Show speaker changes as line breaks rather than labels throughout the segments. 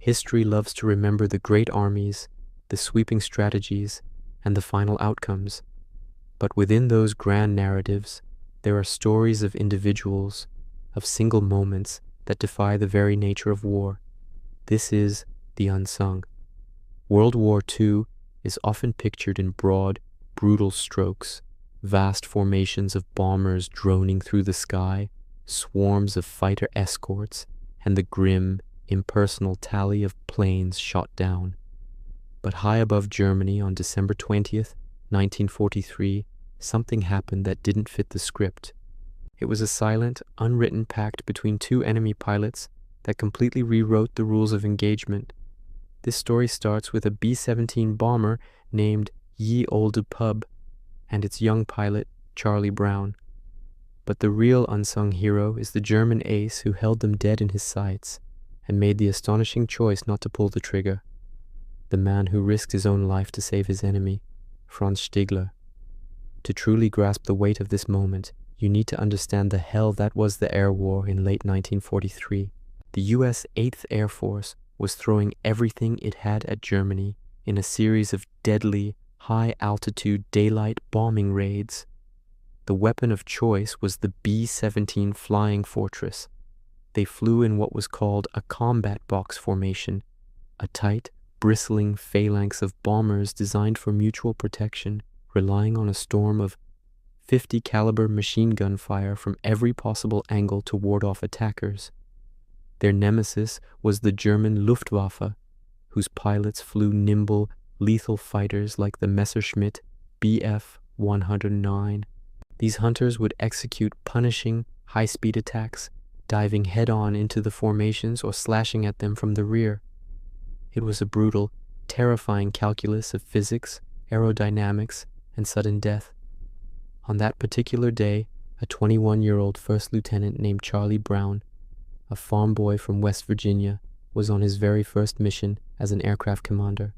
History loves to remember the great armies, the sweeping strategies, and the final outcomes. But within those grand narratives, there are stories of individuals, of single moments that defy the very nature of war. This is the unsung. World War II is often pictured in broad, brutal strokes, vast formations of bombers droning through the sky, swarms of fighter escorts, and the grim, impersonal tally of planes shot down. But high above Germany on December 20th, 1943, something happened that didn't fit the script. It was a silent, unwritten pact between two enemy pilots that completely rewrote the rules of engagement. This story starts with a B-17 bomber named Olde Pub and its young pilot, Charlie Brown. But the real unsung hero is the German ace who held them dead in his sights and made the astonishing choice not to pull the trigger. The man who risked his own life to save his enemy, Franz Stigler. To truly grasp the weight of this moment, you need to understand the hell that was the air war in late 1943. The U.S. 8th Air Force was throwing everything it had at Germany in a series of deadly, high-altitude daylight bombing raids. The weapon of choice was the B-17 Flying Fortress. They flew in what was called a combat box formation, a tight, bristling phalanx of bombers designed for mutual protection, relying on a storm of 50 caliber machine gun fire from every possible angle to ward off attackers. Their nemesis was the German Luftwaffe, whose pilots flew nimble, lethal fighters like the Messerschmitt Bf 109. These hunters would execute punishing, high-speed attacks, diving head-on into the formations or slashing at them from the rear. It was a brutal, terrifying calculus of physics, aerodynamics, and sudden death. On that particular day, a 21-year-old first lieutenant named Charlie Brown, a farm boy from West Virginia, was on his very first mission as an aircraft commander.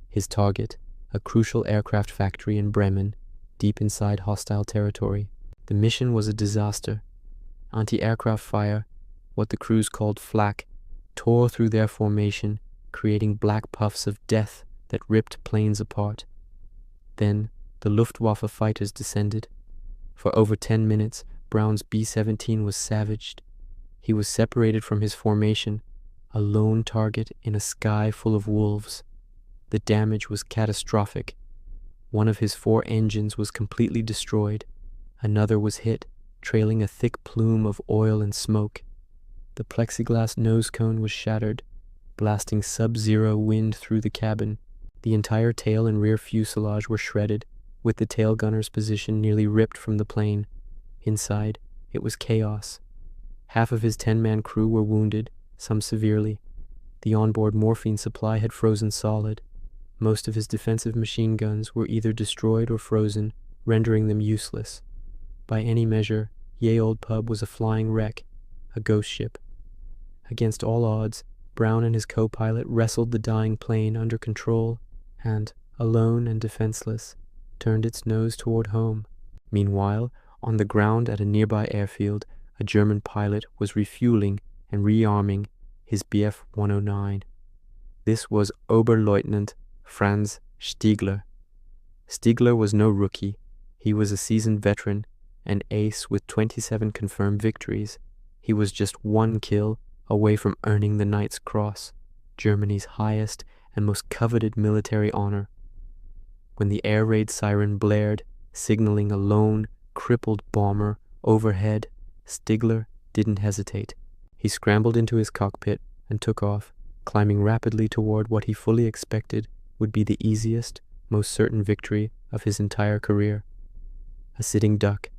His target, a crucial aircraft factory in Bremen, deep inside hostile territory. The mission was a disaster. Anti-aircraft fire, what the crews called flak, tore through their formation, creating black puffs of death that ripped planes apart. Then, the Luftwaffe fighters descended. For over 10 minutes, Brown's B-17 was savaged. He was separated from his formation, a lone target in a sky full of wolves. The damage was catastrophic. One of his 4 engines was completely destroyed. Another was hit, trailing a thick plume of oil and smoke. The plexiglass nose cone was shattered, blasting sub-zero wind through the cabin. The entire tail and rear fuselage were shredded, with the tail gunner's position nearly ripped from the plane. Inside, it was chaos. Half of his 10-man crew were wounded, some severely. The onboard morphine supply had frozen solid. Most of his defensive machine guns were either destroyed or frozen, rendering them useless. By any measure, Ye Olde Pub was a flying wreck, a ghost ship. Against all odds, Brown and his co-pilot wrestled the dying plane under control and, alone and defenseless, turned its nose toward home. Meanwhile, on the ground at a nearby airfield, a German pilot was refueling and rearming his Bf 109. This was Oberleutnant Franz Stigler. Stigler was no rookie. He was a seasoned veteran, an ace with 27 confirmed victories. He was just 1 kill away from earning the Knight's Cross, Germany's highest and most coveted military honor. When the air raid siren blared, signaling a lone, crippled bomber overhead, Stigler didn't hesitate. He scrambled into his cockpit and took off, climbing rapidly toward what he fully expected would be the easiest, most certain victory of his entire career. A sitting duck.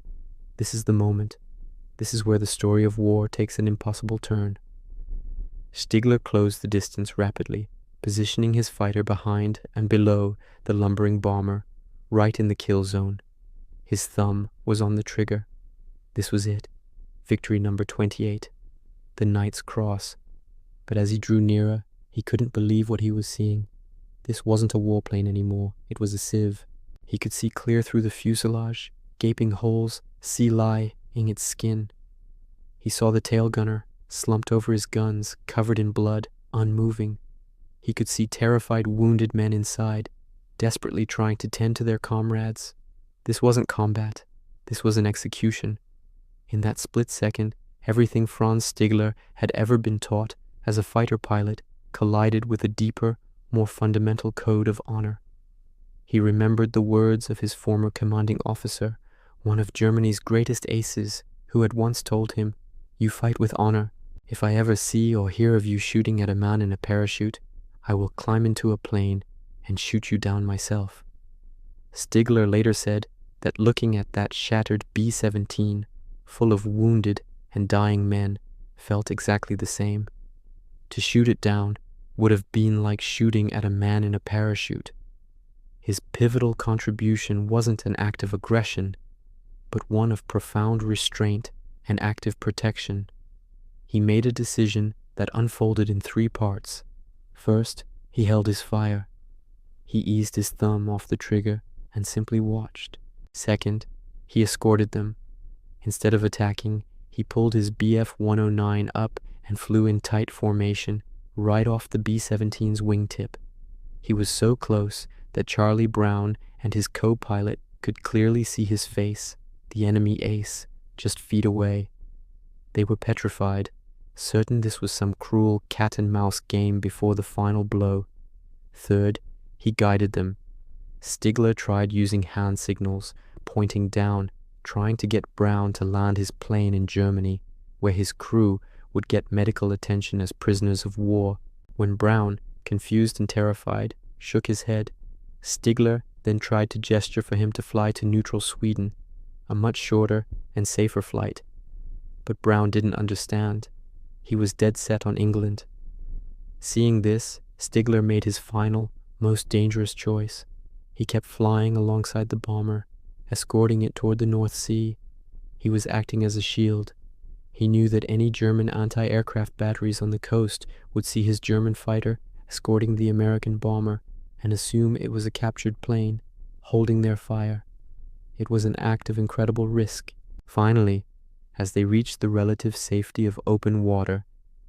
This is the moment. This is where the story of war takes an impossible turn. Stigler closed the distance rapidly, positioning his fighter behind and below the lumbering bomber, right in the kill zone. His thumb was on the trigger. This was it. Victory number 28. The Knight's Cross. But as he drew nearer, he couldn't believe what he was seeing. This wasn't a warplane anymore. It was a sieve. He could see clear through the fuselage, gaping holes, sea lie in its skin. He saw the tail gunner, slumped over his guns, covered in blood, unmoving. He could see terrified, wounded men inside, desperately trying to tend to their comrades. This wasn't combat. This was an execution. In that split second, everything Franz Stigler had ever been taught as a fighter pilot collided with a deeper, more fundamental code of honor. He remembered the words of his former commanding officer, one of Germany's greatest aces, who had once told him, "You fight with honor. If I ever see or hear of you shooting at a man in a parachute, I will climb into a plane and shoot you down myself." Stigler later said that looking at that shattered B-17, full of wounded and dying men, felt exactly the same. To shoot it down would have been like shooting at a man in a parachute. His pivotal contribution wasn't an act of aggression, but one of profound restraint and active protection. He made a decision that unfolded in 3 parts. First, he held his fire. He eased his thumb off the trigger and simply watched. Second, he escorted them. Instead of attacking, he pulled his Bf-109 up and flew in tight formation right off the B-17's wingtip. He was so close that Charlie Brown and his co-pilot could clearly see his face, the enemy ace, just feet away. They were petrified, certain this was some cruel cat-and-mouse game before the final blow. Third, he guided them. Stigler tried using hand signals, pointing down, trying to get Brown to land his plane in Germany, where his crew would get medical attention as prisoners of war. When Brown, confused and terrified, shook his head, Stigler then tried to gesture for him to fly to neutral Sweden, a much shorter and safer flight. But Brown didn't understand. He was dead set on England. Seeing this, Stigler made his final, most dangerous choice. He kept flying alongside the bomber, escorting it toward the North Sea. He was acting as a shield. He knew that any German anti-aircraft batteries on the coast would see his German fighter escorting the American bomber and assume it was a captured plane, holding their fire. It was an act of incredible risk. Finally, as they reached the relative safety of open water,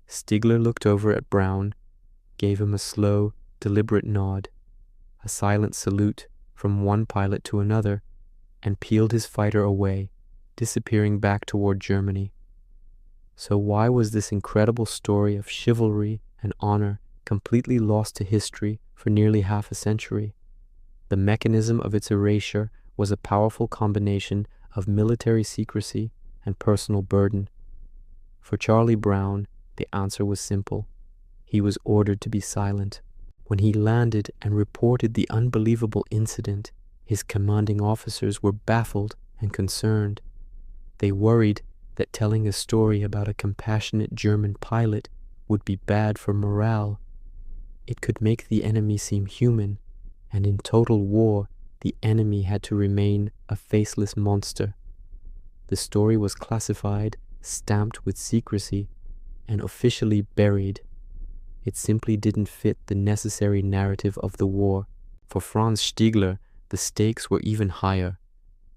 Stigler looked over at Brown, gave him a slow, deliberate nod, a silent salute from one pilot to another, and peeled his fighter away, disappearing back toward Germany. So why was this incredible story of chivalry and honor completely lost to history for nearly half a century? The mechanism of its erasure was a powerful combination of military secrecy and personal burden. For Charlie Brown, the answer was simple. He was ordered to be silent. When he landed and reported the unbelievable incident, his commanding officers were baffled and concerned. They worried that telling a story about a compassionate German pilot would be bad for morale. It could make the enemy seem human, and in total war, the enemy had to remain a faceless monster. The story was classified, stamped with secrecy, and officially buried. It simply didn't fit the necessary narrative of the war. For Franz Stigler, the stakes were even higher.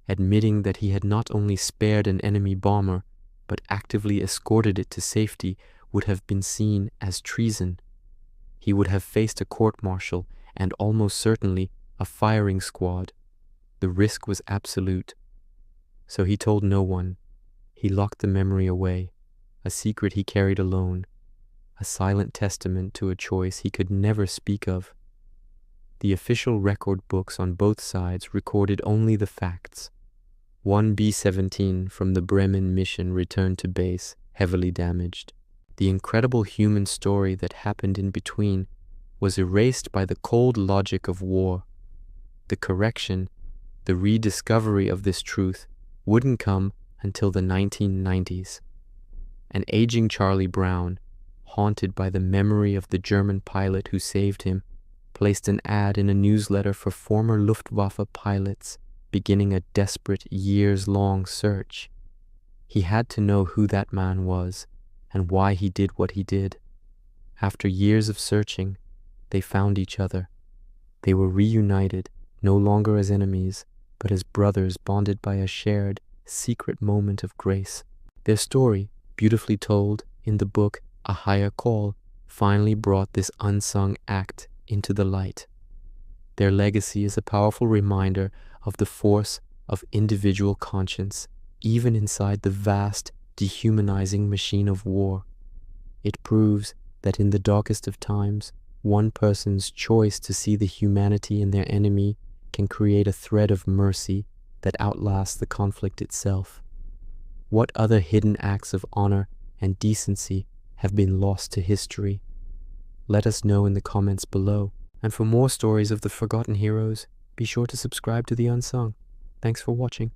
Admitting that he had not only spared an enemy bomber, but actively escorted it to safety would have been seen as treason. He would have faced a court-martial and almost certainly a firing squad. The risk was absolute. So he told no one. He locked the memory away, a secret he carried alone, a silent testament to a choice he could never speak of. The official record books on both sides recorded only the facts. One B-17 from the Bremen mission returned to base, heavily damaged. The incredible human story that happened in between was erased by the cold logic of war. The correction, the rediscovery of this truth, wouldn't come until the 1990s. An aging Charlie Brown, haunted by the memory of the German pilot who saved him, placed an ad in a newsletter for former Luftwaffe pilots, beginning a desperate, years-long search. He had to know who that man was and why he did what he did. After years of searching, they found each other. They were reunited, no longer as enemies, but as brothers bonded by a shared, secret moment of grace. Their story, beautifully told in the book A Higher Call, finally brought this unsung act into the light. Their legacy is a powerful reminder of the force of individual conscience, even inside the vast, dehumanizing machine of war. It proves that in the darkest of times, one person's choice to see the humanity in their enemy can create a thread of mercy that outlasts the conflict itself. What other hidden acts of honor and decency have been lost to history? Let us know in the comments below. And for more stories of the forgotten heroes, be sure to subscribe to The Unsung. Thanks for watching.